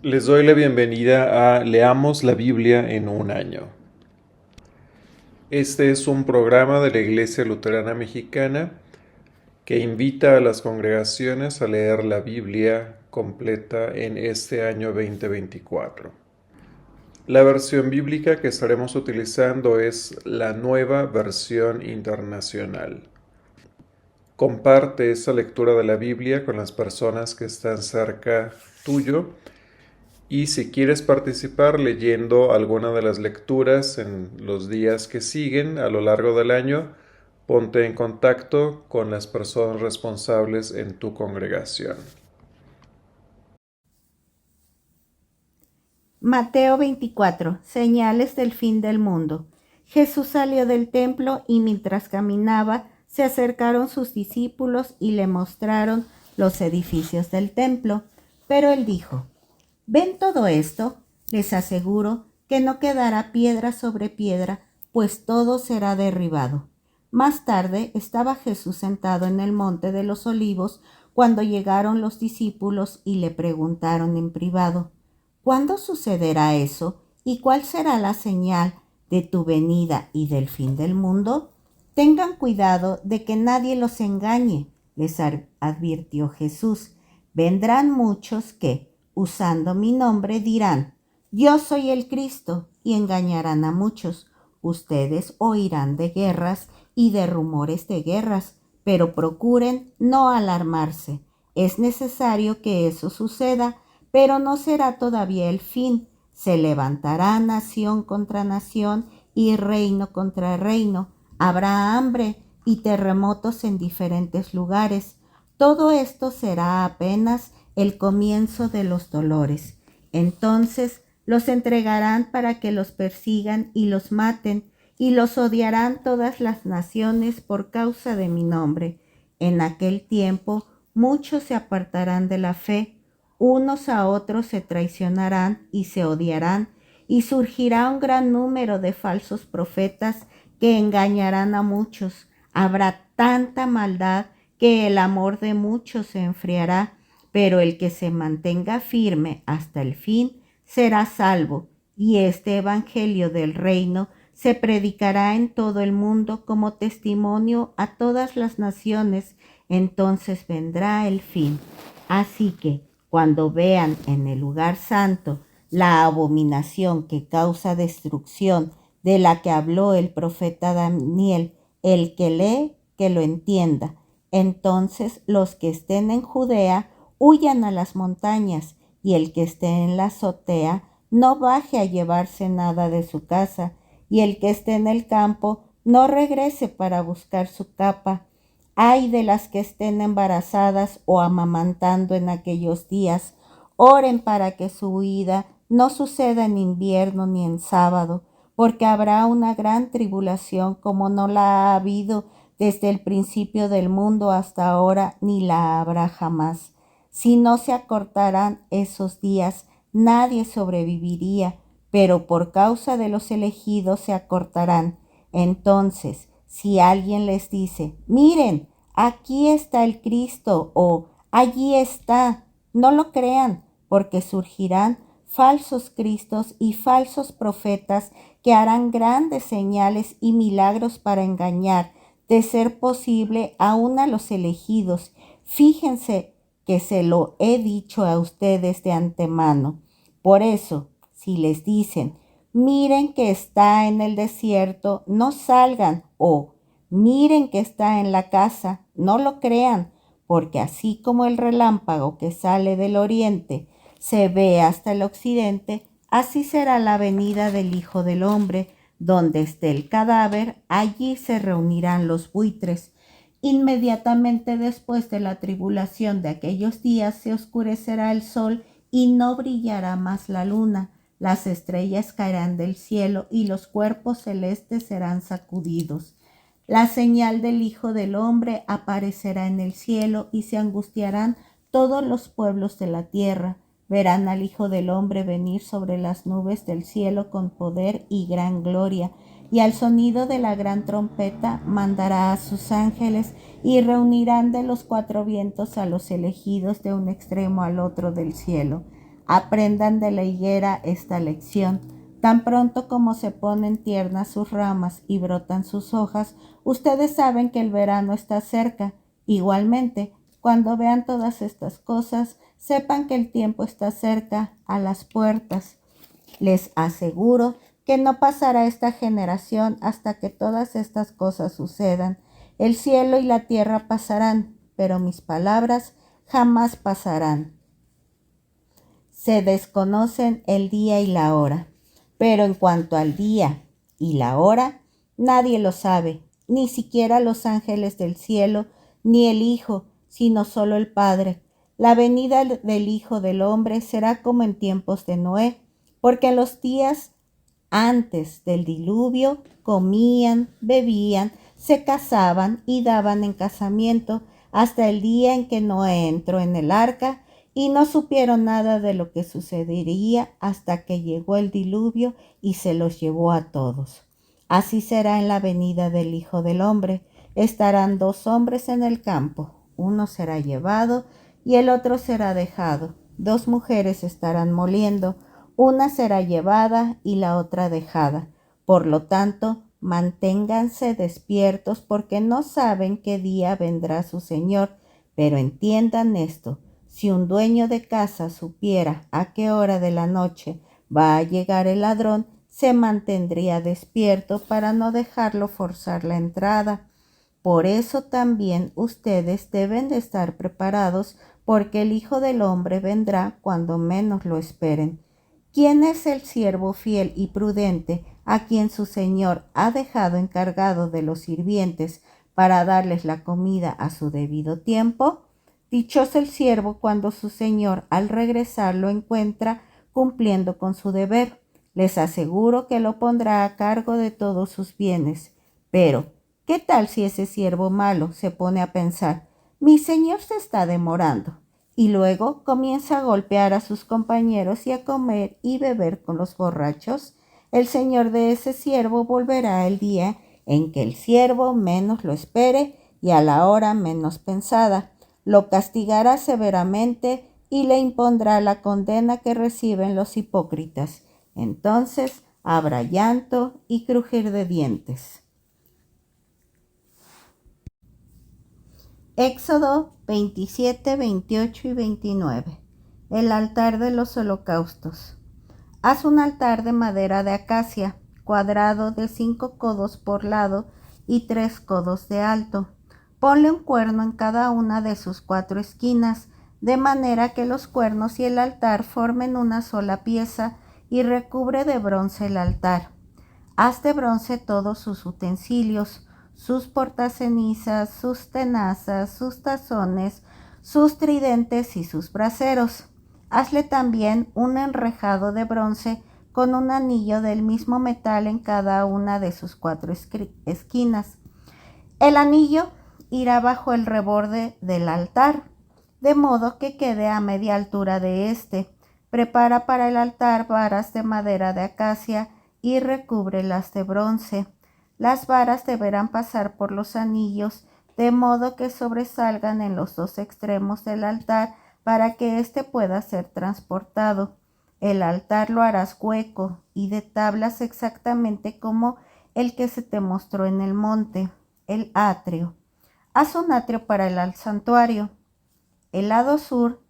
Les doy la bienvenida a Leamos la Biblia en un año. Este es un programa de la Iglesia Luterana Mexicana que invita a las congregaciones a leer la Biblia completa en este año 2024. La versión bíblica que estaremos utilizando es la Nueva Versión Internacional. Comparte esa lectura de la Biblia con las personas que están cerca tuyo. Y si quieres participar leyendo alguna de las lecturas en los días que siguen a lo largo del año, ponte en contacto con las personas responsables en tu congregación. Mateo 24. Señales del fin del mundo. Jesús salió del templo y mientras caminaba se acercaron sus discípulos y le mostraron los edificios del templo. Pero él dijo: ¿Ven todo esto? Les aseguro que no quedará piedra sobre piedra, pues todo será derribado. Más tarde estaba Jesús sentado en el monte de los olivos cuando llegaron los discípulos y le preguntaron en privado: ¿Cuándo sucederá eso? ¿Y cuál será la señal de tu venida y del fin del mundo? Tengan cuidado de que nadie los engañe, les advirtió Jesús. Vendrán muchos que, usando mi nombre, dirán: Yo soy el Cristo, y engañarán a muchos. Ustedes oirán de guerras y de rumores de guerras, pero procuren no alarmarse. Es necesario que eso suceda, pero no será todavía el fin. Se levantará nación contra nación y reino contra reino. Habrá hambre y terremotos en diferentes lugares. Todo esto será apenas el comienzo de los dolores. Entonces los entregarán para que los persigan y los maten, y los odiarán todas las naciones por causa de mi nombre. En aquel tiempo muchos se apartarán de la fe, unos a otros se traicionarán y se odiarán, y surgirá un gran número de falsos profetas que engañarán a muchos. Habrá tanta maldad que el amor de muchos se enfriará, pero el que se mantenga firme hasta el fin será salvo. Y este evangelio del reino se predicará en todo el mundo como testimonio a todas las naciones. Entonces vendrá el fin. Así que cuando vean en el lugar santo la abominación que causa destrucción de la que habló el profeta Daniel, el que lee, que lo entienda. Entonces los que estén en Judea huyan a las montañas, y el que esté en la azotea no baje a llevarse nada de su casa, y el que esté en el campo no regrese para buscar su capa. Ay de las que estén embarazadas o amamantando en aquellos días. Oren para que su huida no suceda en invierno ni en sábado, porque habrá una gran tribulación como no la ha habido desde el principio del mundo hasta ahora, ni la habrá jamás. Si no se acortaran esos días, nadie sobreviviría, pero por causa de los elegidos se acortarán. Entonces, si alguien les dice: miren, aquí está el Cristo, o allí está, no lo crean, porque surgirán falsos cristos y falsos profetas que harán grandes señales y milagros para engañar, de ser posible, aún a los elegidos. Fíjense que se lo he dicho a ustedes de antemano. Por eso, si les dicen: miren que está en el desierto, no salgan, o miren que está en la casa, no lo crean, porque así como el relámpago que sale del oriente se ve hasta el occidente, así será la venida del Hijo del Hombre. Donde esté el cadáver, allí se reunirán los buitres. Inmediatamente después de la tribulación de aquellos días se oscurecerá el sol y no brillará más la luna. Las estrellas caerán del cielo y los cuerpos celestes serán sacudidos. La señal del Hijo del Hombre aparecerá en el cielo y se angustiarán todos los pueblos de la tierra. Verán al Hijo del Hombre venir sobre las nubes del cielo con poder y gran gloria, y al sonido de la gran trompeta mandará a sus ángeles y reunirán de los cuatro vientos a los elegidos de un extremo al otro del cielo. Aprendan de la higuera esta lección. Tan pronto como se ponen tiernas sus ramas y brotan sus hojas, ustedes saben que el verano está cerca. Igualmente, cuando vean todas estas cosas, sepan que el tiempo está cerca, a las puertas. Les aseguro que no pasará esta generación hasta que todas estas cosas sucedan. El cielo y la tierra pasarán, pero mis palabras jamás pasarán. Se desconocen el día y la hora, pero en cuanto al día y la hora, nadie lo sabe, ni siquiera los ángeles del cielo, ni el Hijo, sino solo el Padre. La venida del Hijo del Hombre será como en tiempos de Noé, porque en los días antes del diluvio comían, bebían, se casaban y daban en casamiento hasta el día en que Noé entró en el arca, y no supieron nada de lo que sucedería hasta que llegó el diluvio y se los llevó a todos. Así será en la venida del Hijo del Hombre. Estarán dos hombres en el campo, uno será llevado y el otro será dejado. Dos mujeres estarán moliendo, una será llevada y la otra dejada. Por lo tanto, manténganse despiertos porque no saben qué día vendrá su Señor, pero entiendan esto. Si un dueño de casa supiera a qué hora de la noche va a llegar el ladrón, se mantendría despierto para no dejarlo forzar la entrada. Por eso también ustedes deben de estar preparados, porque el Hijo del Hombre vendrá cuando menos lo esperen. ¿Quién es el siervo fiel y prudente a quien su Señor ha dejado encargado de los sirvientes para darles la comida a su debido tiempo? Dichoso el siervo cuando su señor al regresar lo encuentra cumpliendo con su deber. Les aseguro que lo pondrá a cargo de todos sus bienes. Pero, ¿qué tal si ese siervo malo se pone a pensar, mi señor se está demorando? Y luego comienza a golpear a sus compañeros y a comer y beber con los borrachos. El señor de ese siervo volverá el día en que el siervo menos lo espere y a la hora menos pensada. Lo castigará severamente y le impondrá la condena que reciben los hipócritas. Entonces habrá llanto y crujir de dientes. Éxodo 27, 28 y 29. El altar de los holocaustos. Haz un altar de madera de acacia, cuadrado de 5 codos por lado y 3 codos de alto. Ponle un cuerno en cada una de sus 4 esquinas, de manera que los cuernos y el altar formen una sola pieza, y recubre de bronce el altar. Haz de bronce todos sus utensilios, sus portacenizas, sus tenazas, sus tazones, sus tridentes y sus braseros. Hazle también un enrejado de bronce con un anillo del mismo metal en cada una de sus 4 esquinas. El anillo irá bajo el reborde del altar, de modo que quede a media altura de éste. Prepara para el altar varas de madera de acacia y recúbrelas de bronce. Las varas deberán pasar por los anillos, de modo que sobresalgan en los 2 extremos del altar para que éste pueda ser transportado. El altar lo harás hueco y de tablas exactamente como el que se te mostró en el monte, el atrio. Haz un atrio para el santuario. El lado sur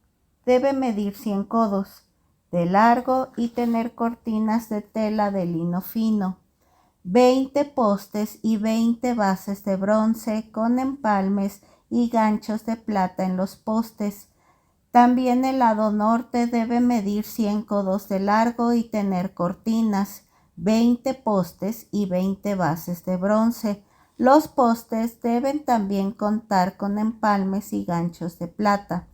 debe medir 100 codos de largo y tener cortinas de tela de lino fino, 20 postes y 20 bases de bronce con empalmes y ganchos de plata en los postes. También el lado norte debe medir 100 codos de largo y tener cortinas, 20 postes y 20 bases de bronce. Los postes deben también contar con empalmes y ganchos de plata.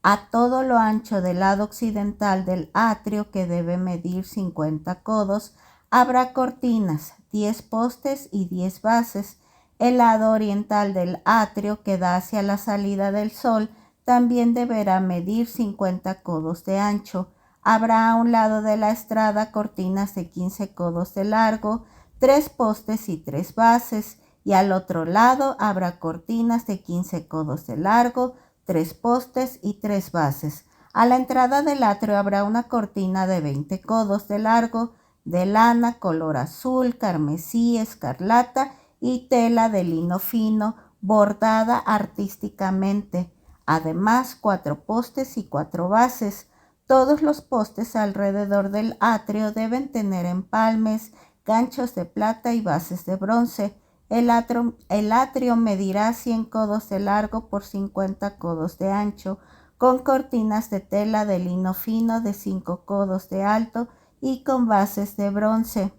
A todo lo ancho del lado occidental del atrio, que debe medir 50 codos, habrá cortinas, 10 postes y 10 bases. El lado oriental del atrio, que da hacia la salida del sol, también deberá medir 50 codos de ancho. Habrá a un lado de la estrada cortinas de 15 codos de largo, 3 postes y 3 bases, y al otro lado habrá cortinas de 15 codos de largo, 3 postes y 3 bases. A la entrada del atrio habrá una cortina de 20 codos de largo, de lana color azul, carmesí, escarlata y tela de lino fino, bordada artísticamente. Además, 4 postes y 4 bases. Todos los postes alrededor del atrio deben tener empalmes, ganchos de plata y bases de bronce. El atrio medirá 100 codos de largo por 50 codos de ancho, con cortinas de tela de lino fino de 5 codos de alto y con bases de bronce.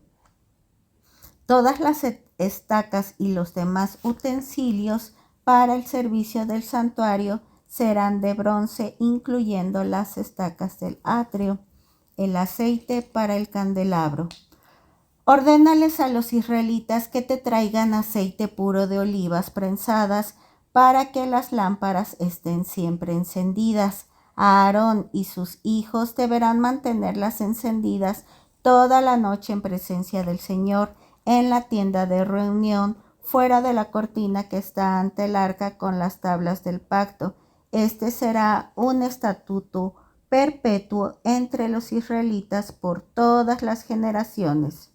Todas las estacas y los demás utensilios para el servicio del santuario serán de bronce, incluyendo las estacas del atrio. El aceite para el candelabro. Ordénales a los israelitas que te traigan aceite puro de olivas prensadas para que las lámparas estén siempre encendidas. Aarón y sus hijos deberán mantenerlas encendidas toda la noche en presencia del Señor en la tienda de reunión, fuera de la cortina que está ante el arca con las tablas del pacto. Este será un estatuto perpetuo entre los israelitas por todas las generaciones.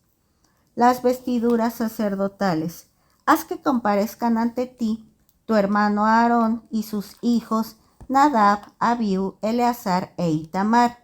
Las vestiduras sacerdotales. Haz que comparezcan ante ti tu hermano Aarón y sus hijos Nadab, Abiú, Eleazar e Itamar.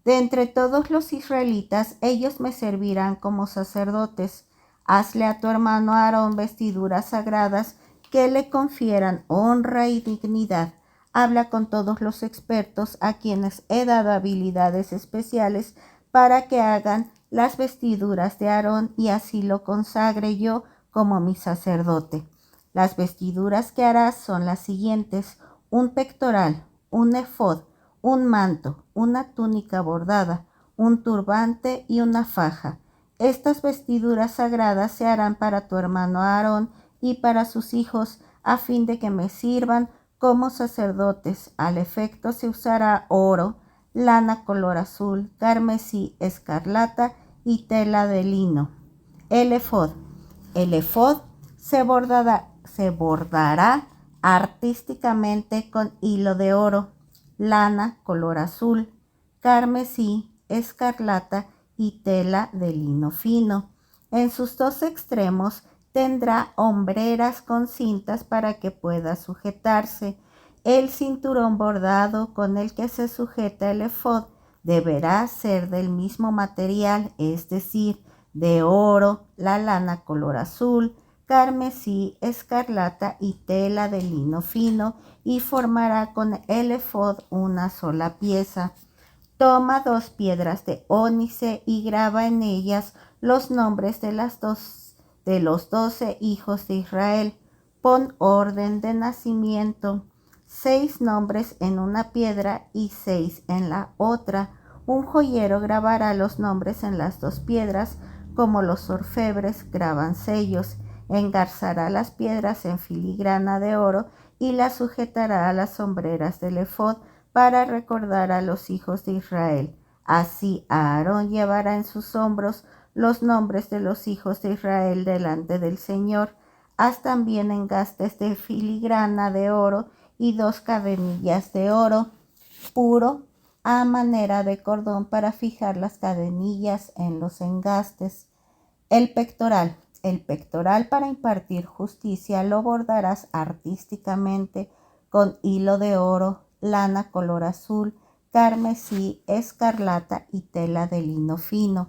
De entre todos los israelitas, ellos me servirán como sacerdotes. Hazle a tu hermano Aarón vestiduras sagradas que le confieran honra y dignidad. Habla con todos los expertos a quienes he dado habilidades especiales para que hagan las vestiduras de Aarón y así lo consagre yo como mi sacerdote. Las vestiduras que harás son las siguientes: un pectoral, un efod, un manto, una túnica bordada, un turbante y una faja. Estas vestiduras sagradas se harán para tu hermano Aarón y para sus hijos, a fin de que me sirvan como sacerdotes. Al efecto se usará oro, lana color azul, carmesí, escarlata y tela de lino. El efod. El efod se bordará artísticamente con hilo de oro, lana color azul, carmesí, escarlata y tela de lino fino. En sus 2 extremos tendrá hombreras con cintas para que pueda sujetarse. El cinturón bordado con el que se sujeta el efod deberá ser del mismo material, es decir, de oro, la lana color azul, carmesí, escarlata y tela de lino fino, y formará con el efod una sola pieza. Toma 2 piedras de ónice y graba en ellas los nombres de los 12 hijos de Israel. Pon orden de nacimiento, 6 nombres en una piedra y 6 en la otra. Un joyero grabará los nombres en las 2 piedras, como los orfebres graban sellos. Engarzará las piedras en filigrana de oro y las sujetará a las sombreras del efod para recordar a los hijos de Israel. Así Aarón llevará en sus hombros los nombres de los hijos de Israel delante del Señor. Haz también engastes de filigrana de oro y 2 cadenillas de oro puro a manera de cordón para fijar las cadenillas en los engastes. El pectoral. El pectoral para impartir justicia lo bordarás artísticamente con hilo de oro, lana color azul, carmesí, escarlata y tela de lino fino.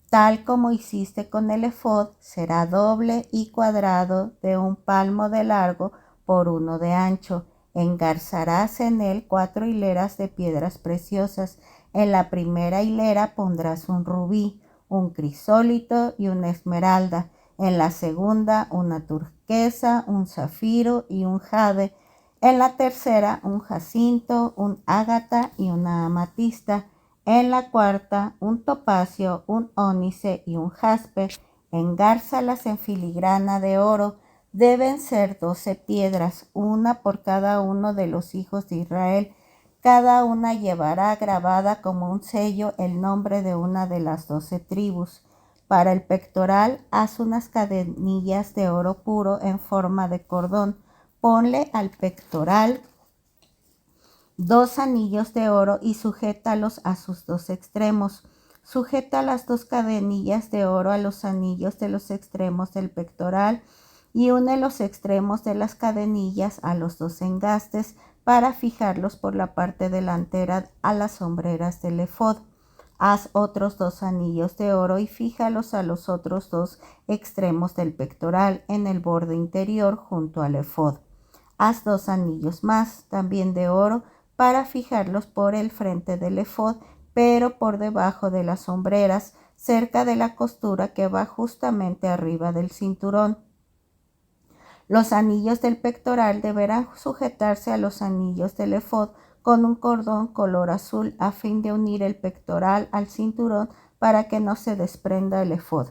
Tal como hiciste con el efod, será doble y cuadrado, de 1 palmo de largo por 1 de ancho. Engarzarás en él 4 hileras de piedras preciosas. En la primera hilera pondrás un rubí, un crisólito y una esmeralda. En la segunda una turquesa, un zafiro y un jade. En la tercera un jacinto, un ágata y una amatista. En la cuarta un topacio, un ónice y un jaspe. Engárzalas en filigrana de oro. Deben ser 12 piedras, una por cada uno de los hijos de Israel. Cada una llevará grabada como un sello el nombre de una de las 12 tribus. Para el pectoral, haz unas cadenillas de oro puro en forma de cordón. Ponle al pectoral 2 anillos de oro y sujétalos a sus 2 extremos. Sujeta las 2 cadenillas de oro a los anillos de los extremos del pectoral y une los extremos de las cadenillas a los 2 engastes para fijarlos por la parte delantera a las hombreras del efod. Haz otros 2 anillos de oro y fíjalos a los otros 2 extremos del pectoral en el borde interior junto al efod. Haz 2 anillos más, también de oro, para fijarlos por el frente del efod, pero por debajo de las hombreras, cerca de la costura que va justamente arriba del cinturón. Los anillos del pectoral deberán sujetarse a los anillos del efod con un cordón color azul a fin de unir el pectoral al cinturón para que no se desprenda el efod.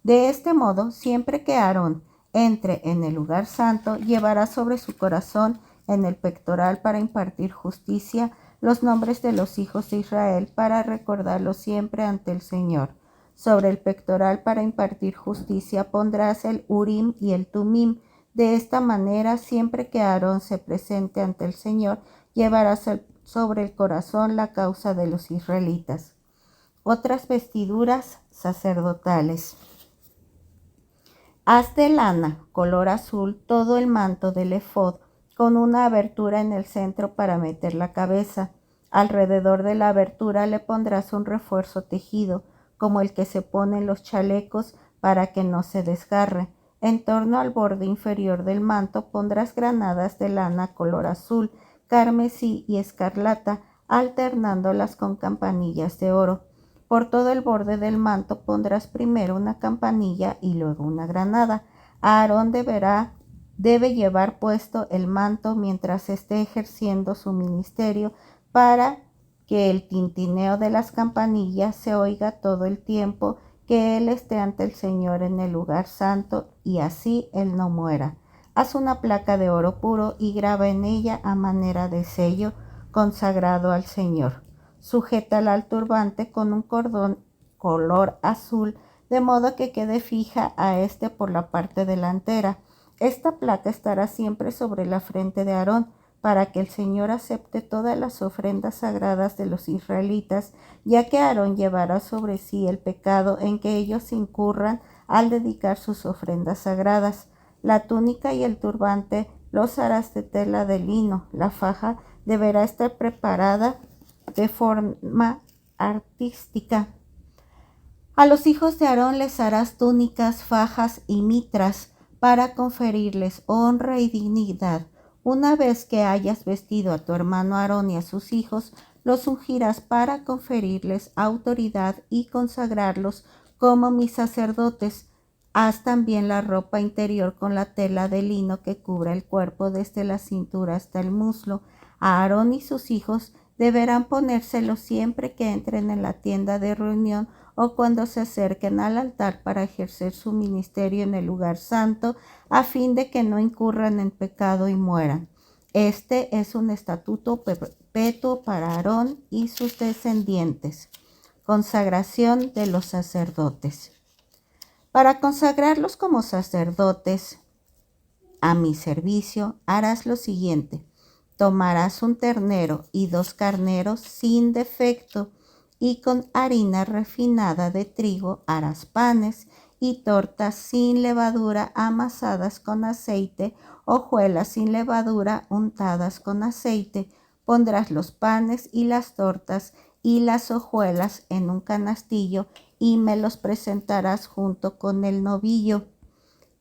De este modo, siempre que Aarón entre en el lugar santo, llevará sobre su corazón en el pectoral para impartir justicia los nombres de los hijos de Israel para recordarlos siempre ante el Señor. Sobre el pectoral para impartir justicia pondrás el Urim y el Tumim. De esta manera, siempre que Aarón se presente ante el Señor, llevará sobre el corazón la causa de los israelitas. Otras vestiduras sacerdotales. Haz de lana color azul todo el manto del efod, con una abertura en el centro para meter la cabeza. Alrededor de la abertura le pondrás un refuerzo tejido, como el que se pone en los chalecos para que no se desgarre. En torno al borde inferior del manto pondrás granadas de lana color azul, carmesí y escarlata, alternándolas con campanillas de oro. Por todo el borde del manto pondrás primero una campanilla y luego una granada. Aarón debe llevar puesto el manto mientras esté ejerciendo su ministerio para que el tintineo de las campanillas se oiga todo el tiempo que él esté ante el Señor en el lugar santo y así él no muera. Haz una placa de oro puro y graba en ella a manera de sello consagrado al Señor. Sujétala al turbante con un cordón color azul, de modo que quede fija a este por la parte delantera. Esta placa estará siempre sobre la frente de Aarón, para que el Señor acepte todas las ofrendas sagradas de los israelitas, ya que Aarón llevará sobre sí el pecado en que ellos incurran al dedicar sus ofrendas sagradas. La túnica y el turbante los harás de tela de lino. La faja deberá estar preparada de forma artística. A los hijos de Aarón les harás túnicas, fajas y mitras para conferirles honra y dignidad. Una vez que hayas vestido a tu hermano Aarón y a sus hijos, los ungirás para conferirles autoridad y consagrarlos como mis sacerdotes. Haz también la ropa interior con la tela de lino que cubra el cuerpo desde la cintura hasta el muslo. A Aarón y sus hijos deberán ponérselo siempre que entren en la tienda de reunión o cuando se acerquen al altar para ejercer su ministerio en el lugar santo, a fin de que no incurran en pecado y mueran. Este es un estatuto perpetuo para Aarón y sus descendientes. Consagración de los sacerdotes. Para consagrarlos como sacerdotes a mi servicio, harás lo siguiente. Tomarás un ternero y 2 carneros sin defecto, y con harina refinada de trigo harás panes y tortas sin levadura amasadas con aceite, hojuelas sin levadura untadas con aceite. Pondrás los panes y las tortas y las hojuelas en un canastillo y me los presentarás junto con el novillo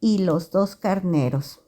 y los 2 carneros.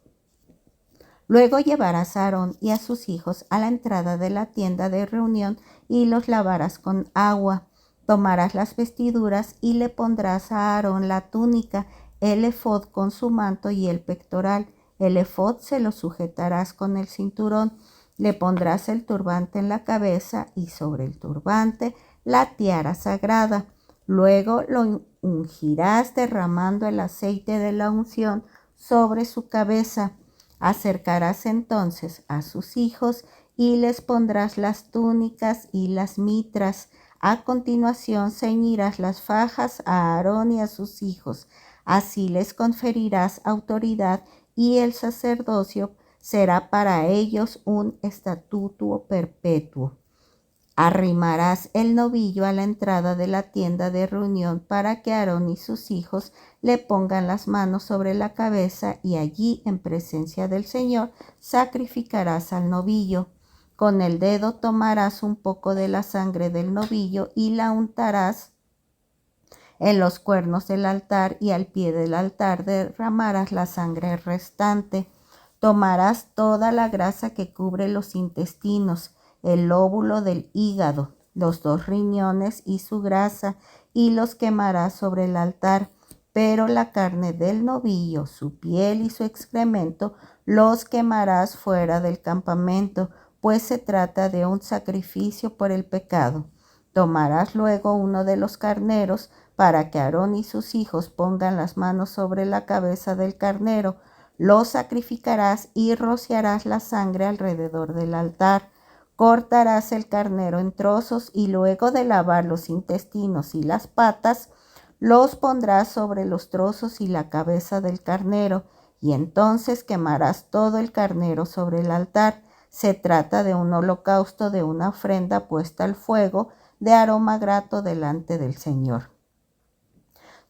Luego llevarás a Aarón y a sus hijos a la entrada de la tienda de reunión y los lavarás con agua. Tomarás las vestiduras y le pondrás a Aarón la túnica, el efod con su manto y el pectoral. El efod se lo sujetarás con el cinturón. Le pondrás el turbante en la cabeza y sobre el turbante la tiara sagrada. Luego lo ungirás derramando el aceite de la unción sobre su cabeza. Acercarás entonces a sus hijos y les pondrás las túnicas y las mitras. A continuación ceñirás las fajas a Aarón y a sus hijos. Así les conferirás autoridad y el sacerdocio será para ellos un estatuto perpetuo. Arrimarás el novillo a la entrada de la tienda de reunión para que Aarón y sus hijos le pongan las manos sobre la cabeza y allí, en presencia del Señor, sacrificarás al novillo. Con el dedo tomarás un poco de la sangre del novillo y la untarás en los cuernos del altar y al pie del altar derramarás la sangre restante. Tomarás toda la grasa que cubre los intestinos, el lóbulo del hígado, los 2 riñones y su grasa, y los quemarás sobre el altar. Pero la carne del novillo, su piel y su excremento, los quemarás fuera del campamento, pues se trata de un sacrificio por el pecado. Tomarás luego uno de los carneros, para que Aarón y sus hijos pongan las manos sobre la cabeza del carnero, lo sacrificarás y rociarás la sangre alrededor del altar. Cortarás el carnero en trozos y luego de lavar los intestinos y las patas, los pondrás sobre los trozos y la cabeza del carnero, y entonces quemarás todo el carnero sobre el altar. Se trata de un holocausto, de una ofrenda puesta al fuego, de aroma grato delante del Señor.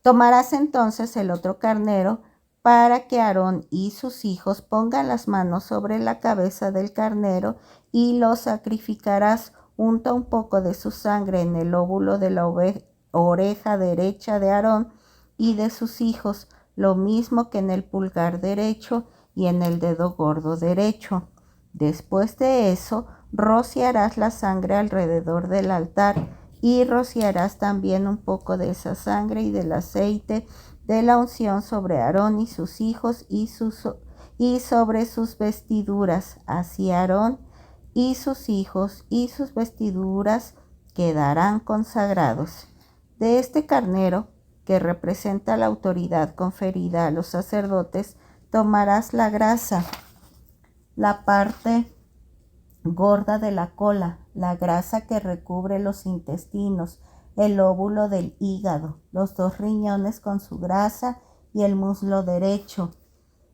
Tomarás entonces el otro carnero para que Aarón y sus hijos pongan las manos sobre la cabeza del carnero y lo sacrificarás. Unta un poco de su sangre en el lóbulo de la oreja derecha de Aarón y de sus hijos, lo mismo que en el pulgar derecho y en el dedo gordo derecho. Después de eso, rociarás la sangre alrededor del altar y rociarás también un poco de esa sangre y del aceite de la unción sobre Aarón y sus hijos y sobre sus vestiduras. Así Aarón y sus hijos y sus vestiduras quedarán consagrados. De este carnero, que representa la autoridad conferida a los sacerdotes, tomarás la grasa, la parte gorda de la cola, la grasa que recubre los intestinos, el lóbulo del hígado, los 2 riñones con su grasa y el muslo derecho.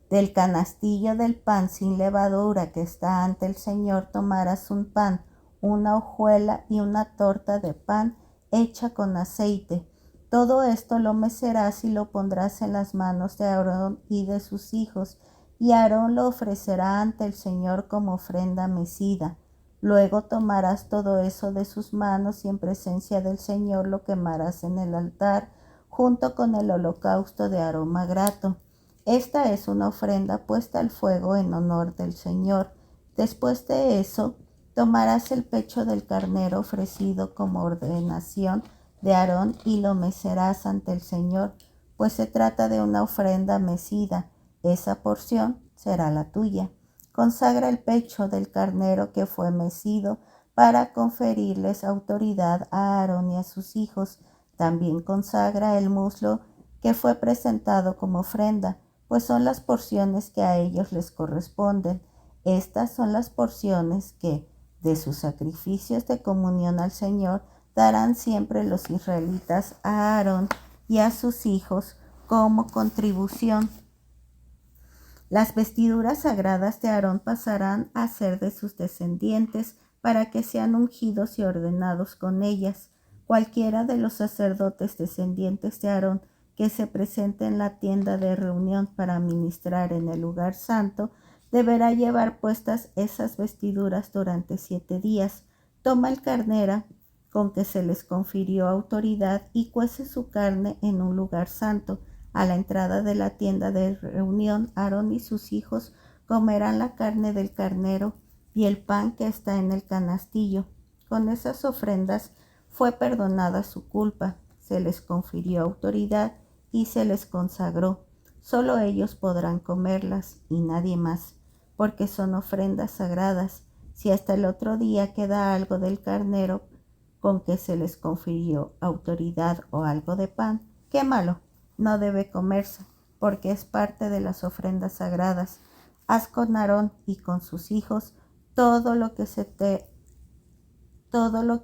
Del canastillo del pan sin levadura que está ante el Señor tomarás un pan, una hojuela y una torta de pan hecha con aceite. Todo esto lo mecerás y lo pondrás en las manos de Aarón y de sus hijos, y Aarón lo ofrecerá ante el Señor como ofrenda mecida. Luego tomarás todo eso de sus manos y en presencia del Señor lo quemarás en el altar, junto con el holocausto de aroma grato. Esta es una ofrenda puesta al fuego en honor del Señor. Después de eso, tomarás el pecho del carnero ofrecido como ordenación de Aarón y lo mecerás ante el Señor, pues se trata de una ofrenda mecida. Esa porción será la tuya. Consagra el pecho del carnero que fue mecido para conferirles autoridad a Aarón y a sus hijos. También consagra el muslo que fue presentado como ofrenda, pues son las porciones que a ellos les corresponden. Estas son las porciones que, de sus sacrificios de comunión al Señor, darán siempre los israelitas a Aarón y a sus hijos como contribución. Las vestiduras sagradas de Aarón pasarán a ser de sus descendientes para que sean ungidos y ordenados con ellas. Cualquiera de los sacerdotes descendientes de Aarón que se presente en la tienda de reunión para ministrar en el lugar santo deberá llevar puestas esas vestiduras durante 7 días. Toma el carnero con que se les confirió autoridad y cuece su carne en un lugar santo. A la entrada de la tienda de reunión, Aarón y sus hijos comerán la carne del carnero y el pan que está en el canastillo. Con esas ofrendas fue perdonada su culpa, se les confirió autoridad y se les consagró. Solo ellos podrán comerlas y nadie más, porque son ofrendas sagradas. Si hasta el otro día queda algo del carnero con que se les confirió autoridad o algo de pan, quémalo. No debe comerse, porque es parte de las ofrendas sagradas. Haz con Aarón y con sus hijos todo lo que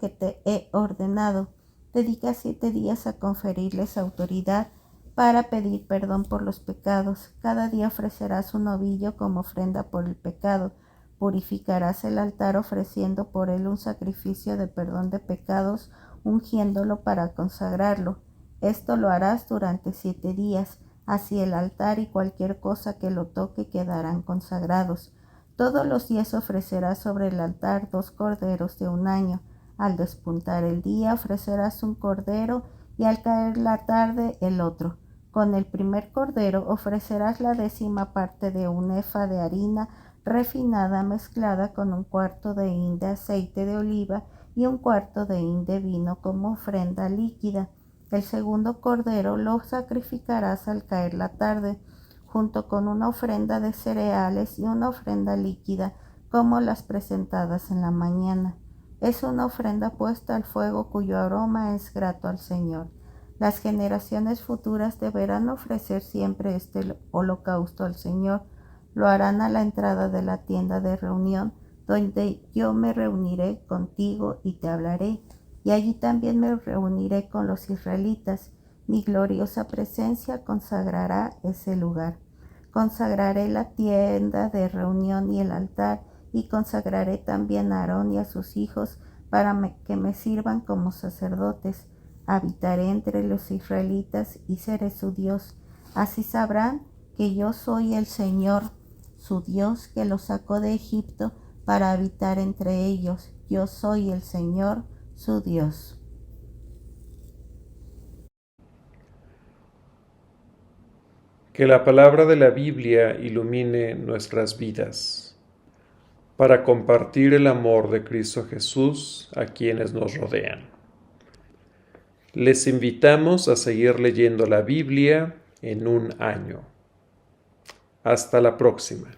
te he ordenado. Dedica 7 días a conferirles autoridad para pedir perdón por los pecados. Cada día ofrecerás un novillo como ofrenda por el pecado. Purificarás el altar ofreciendo por él un sacrificio de perdón de pecados, ungiéndolo para consagrarlo. Esto lo harás durante 7 días. Así el altar y cualquier cosa que lo toque quedarán consagrados. Todos los días ofrecerás sobre el altar 2 corderos de 1 año. Al despuntar el día ofrecerás un cordero y al caer la tarde el otro. Con el primer cordero ofrecerás la 10ª parte de un efa de harina refinada mezclada con 1/4 de hin de aceite de oliva y 1/4 de hin de vino como ofrenda líquida. El segundo cordero lo sacrificarás al caer la tarde, junto con una ofrenda de cereales y una ofrenda líquida como las presentadas en la mañana. Es una ofrenda puesta al fuego cuyo aroma es grato al Señor. Las generaciones futuras deberán ofrecer siempre este holocausto al Señor. Lo harán a la entrada de la tienda de reunión, donde yo me reuniré contigo y te hablaré, y allí también me reuniré con los israelitas. Mi gloriosa presencia consagrará ese lugar. Consagraré la tienda de reunión y el altar, y consagraré también a Aarón y a sus hijos para que me sirvan como sacerdotes. Habitaré entre los israelitas y seré su Dios. Así sabrán que yo soy el Señor, su Dios, que los sacó de Egipto para habitar entre ellos. Yo soy el Señor, su Dios. Que la palabra de la Biblia ilumine nuestras vidas, para compartir el amor de Cristo Jesús a quienes nos rodean. Les invitamos a seguir leyendo la Biblia en un año. Hasta la próxima.